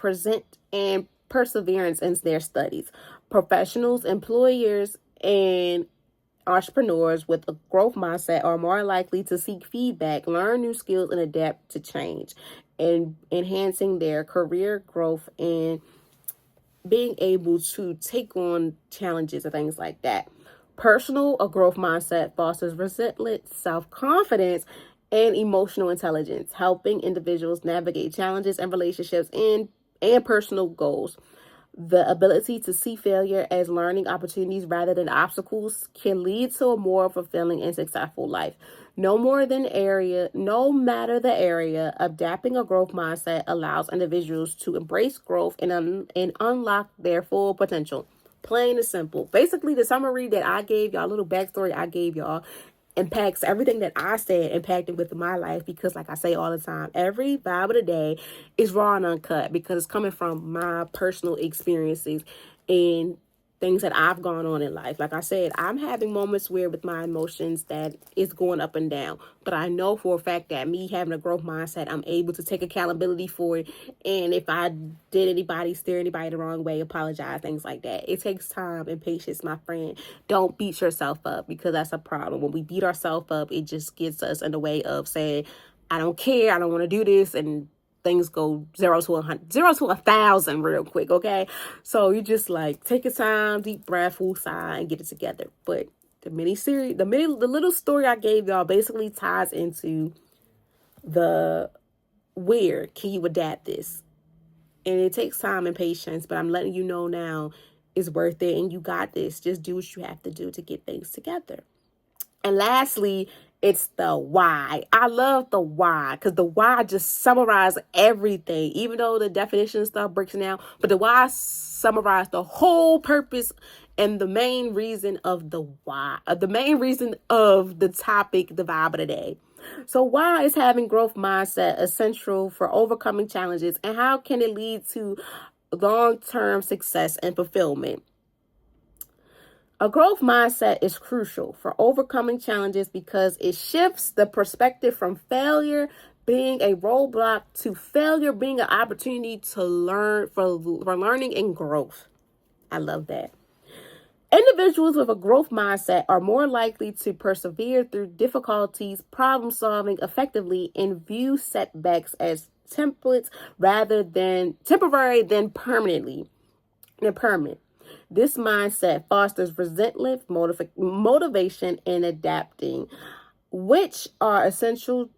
perseverance in their studies. Professionals, employers, and entrepreneurs with a growth mindset are more likely to seek feedback, learn new skills, and adapt to change, and enhancing their career growth and being able to take on challenges and things like that. A growth mindset fosters resilience, self-confidence, and emotional intelligence, helping individuals navigate challenges and relationships and personal goals. The ability to see failure as learning opportunities rather than obstacles can lead to a more fulfilling and successful life. No matter the area, adapting a growth mindset allows individuals to embrace growth and unlock their full potential. Plain and simple. Basically, the summary that I gave y'all, a little backstory I gave y'all, impacts everything that I said impacted with my life, because like I say all the time, every vibe of the day is raw and uncut because it's coming from my personal experiences and things that I've gone on in life. Like I said, I'm having moments where with my emotions that it's going up and down, but I know for a fact that me having a growth mindset, I'm able to take accountability for it. And if I steer anybody the wrong way, apologize, things like that. It takes time and patience, my friend. Don't beat yourself up, because that's a problem. When we beat ourselves up, it just gets us in the way of saying, I don't care, I don't want to do this, and things go 0 to 1,000 real quick, okay? So you just like take your time, deep breath, full sigh, and get it together. But the little story I gave y'all basically ties into the where can you adapt this. And it takes time and patience, but I'm letting you know now it's worth it, and you got this. Just do what you have to do to get things together. And lastly, it's the why. I love the why, because the why just summarizes everything, even though the definition stuff breaks down. But the why summarizes the whole purpose and the main reason of the why, the main reason of the topic, the vibe of the day. So why is having growth mindset essential for overcoming challenges, and how can it lead to long-term success and fulfillment? A growth mindset is crucial for overcoming challenges because it shifts the perspective from failure being a roadblock to failure being an opportunity to learn, for learning and growth. I love that. Individuals with a growth mindset are more likely to persevere through difficulties, problem solving effectively, and view setbacks as templates rather than temporary than permanent. This mindset fosters relentless motivation and adapting, which are essential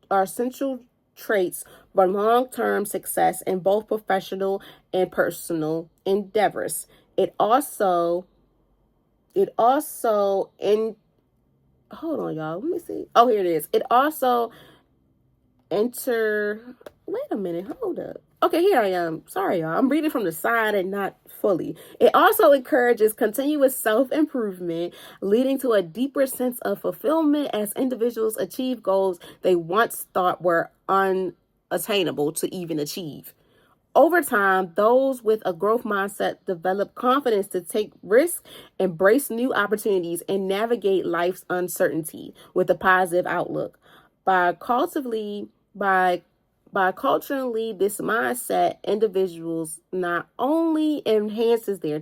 traits for long-term success in both professional and personal endeavors. It also in hold on, y'all. Let me see. Oh, here it is. It also wait a minute, hold up. Okay, here I am. Sorry, y'all. I'm reading from the side and not fully. It also encourages continuous self-improvement, leading to a deeper sense of fulfillment as individuals achieve goals they once thought were unattainable to even achieve. Over time, those with a growth mindset develop confidence to take risks, embrace new opportunities, and navigate life's uncertainty with a positive outlook. By culturally, by culturally, this mindset, individuals not only enhances their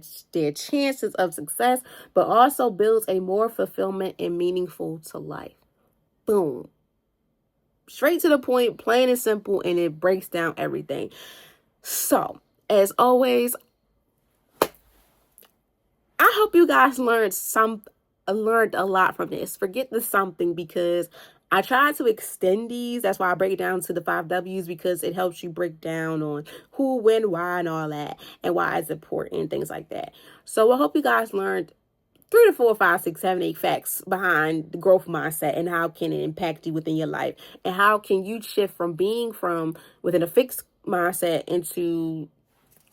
chances of success, but also builds a more fulfillment and meaningful to life. Boom. Straight to the point, plain and simple, and it breaks down everything. So, as always, I hope you guys learned a lot from this. Forget the something, because I try to extend these. That's why I break it down to the 5 W's, because it helps you break down on who, when, why, and all that, and why it's important, things like that. So I hope you guys learned 3 to 4, 5, 6, 7, 8 facts behind the growth mindset and how can it impact you within your life, and how can you shift from being from within a fixed mindset into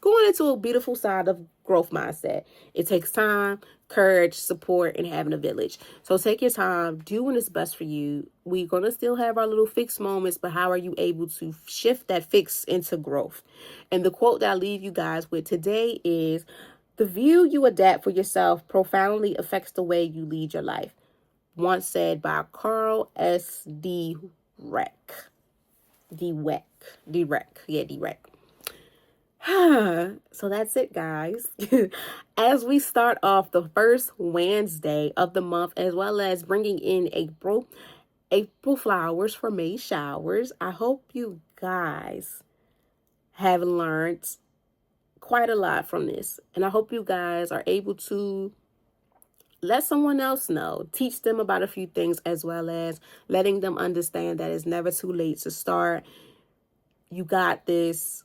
going into a beautiful side of growth mindset. It takes time, courage, support, and having a village. So take your time, do what is best for you. We're going to still have our little fixed moments, but how are you able to shift that fix into growth? And the quote that I leave you guys with today is, "The view you adapt for yourself profoundly affects the way you lead your life." Once said by Carl S. Dweck. Dweck. So that's it, guys. As we start off the first Wednesday of the month, as well as bringing in April flowers for May showers, I hope you guys have learned quite a lot from this. And I hope you guys are able to let someone else know, teach them about a few things, as well as letting them understand that it's never too late to start. You got this.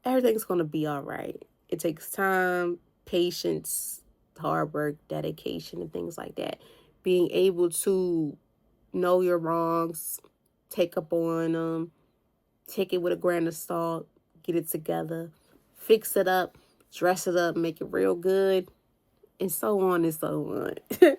Everything's going to be all right. It takes time, patience, hard work, dedication, and things like that. Being able to know your wrongs, take up on them, take it with a grain of salt, get it together, fix it up, dress it up, make it real good, and so on and so on.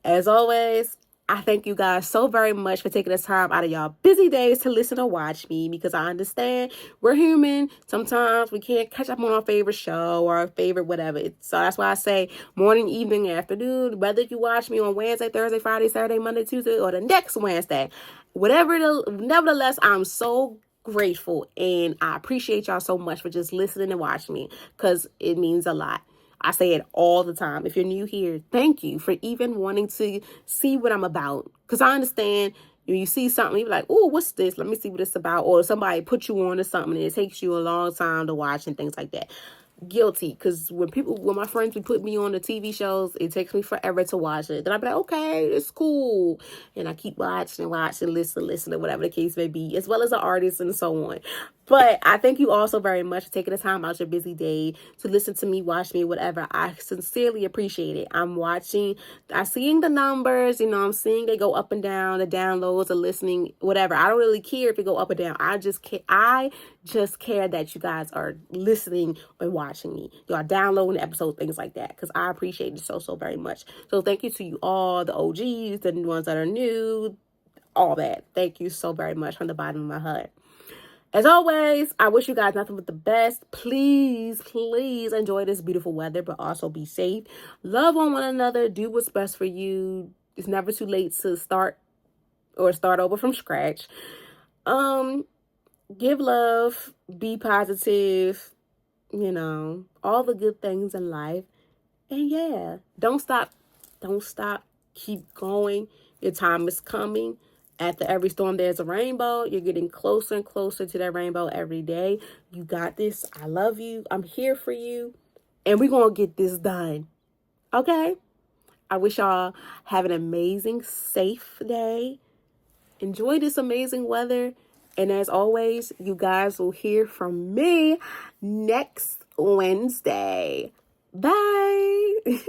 As always, I thank you guys so very much for taking the time out of y'all busy days to listen or watch me, because I understand we're human. Sometimes we can't catch up on our favorite show or our favorite whatever. So that's why I say morning, evening, afternoon, whether you watch me on Wednesday, Thursday, Friday, Saturday, Monday, Tuesday, or the next Wednesday. Nevertheless, I'm so grateful, and I appreciate y'all so much for just listening and watching me, because it means a lot. I say it all the time. If you're new here, thank you for even wanting to see what I'm about. Because I understand when you see something, you're like, oh, what's this? Let me see what it's about. Or somebody put you on to something and it takes you a long time to watch and things like that. Guilty, because when my friends would put me on the TV shows, it takes me forever to watch it. Then I'd be like, okay, it's cool, and I keep watching, listen, or whatever the case may be, as well as the artists and so on. But I thank you all so very much for taking the time out your busy day to listen to me, watch me, whatever. I sincerely appreciate it. I'm seeing the numbers, I'm seeing they go up and down, the downloads, the listening, whatever. I don't really care if it go up or down. I just care that you guys are listening and watching me. Y'all downloading the episode, things like that, because I appreciate it so very much. So thank you to you all, the OGs, the ones that are new, all that. Thank you so very much from the bottom of my heart. As always, I wish you guys nothing but the best. Please enjoy this beautiful weather, but also be safe. Love on one another. Do what's best for you. It's never too late to start over from scratch. Give love, be positive, all the good things in life. And yeah, don't stop. Keep going. Your time is coming. After every storm, there's a rainbow. You're getting closer and closer to that rainbow every day. You got this. I love you. I'm here for you. And we're going to get this done. Okay? I wish y'all have an amazing, safe day. Enjoy this amazing weather. And as always, you guys will hear from me next Wednesday. Bye.